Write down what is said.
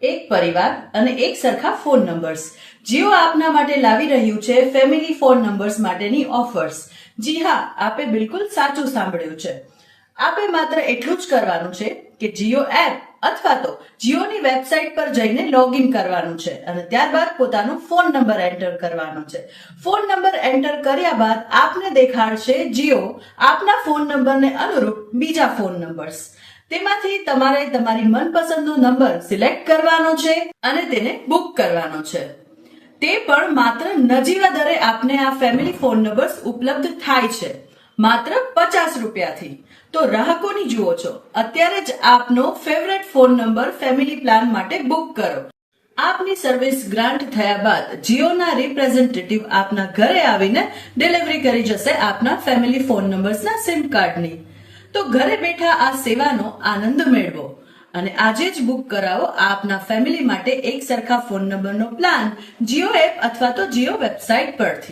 એક પરિવાર અને એક સરખા ફોન નંબર્સ. જીઓ આપના માટે લાવી રહ્યું છે ફેમિલી ફોન નંબર્સ માટેની ઓફર્સ. જી હા, આપે બિલકુલ સાચું સાંભળ્યું છે. આપે માત્ર એટલું જ કરવાનું છે કે જીઓ એપ અથવા તો જીઓની વેબસાઇટ પર જઈને લોગિન કરવાનું છે અને ત્યારબાદ પોતાનો ફોન નંબર એન્ટર કરવાનો છે. ફોન નંબર એન્ટર કર્યા બાદ આપને દેખાડશે જીઓ આપના ફોન નંબરને અનુરૂપ બીજા ફોન નંબર્સ. તેમાંથી તમારે તમારી મનપસંદનો નંબર સિલેક્ટ કરવાનો છે અને તેને બુક કરવાનો છે. તે પણ માત્ર નજીવા દરે આપને આ ફેમિલી ફોન નંબર્સ ઉપલબ્ધ થાય છે, માત્ર 50 રૂપિયાથી. તો રાહ કોની જુઓ છો? અત્યારે જ આપનો favourite phone number family plan માટે બુક કરો. આપની સર્વિસ ગ્રાન્ટ થયા બાદ જીઓના રિપ્રેઝેન્ટેટિવ આપના ઘરે આવીને ડિલિવરી કરી જશે આપના ફેમિલી ફોન નંબર્સના સિમ કાર્ડની. તો ઘરે બેઠા આ સેવાનો આનંદ મેળવો અને આજે જ બુક કરાવો આપના ફેમિલી માટે એક સરખા ફોન નંબરનો પ્લાન જીઓ એપ અથવા તો જીઓ વેબસાઇટ પરથી.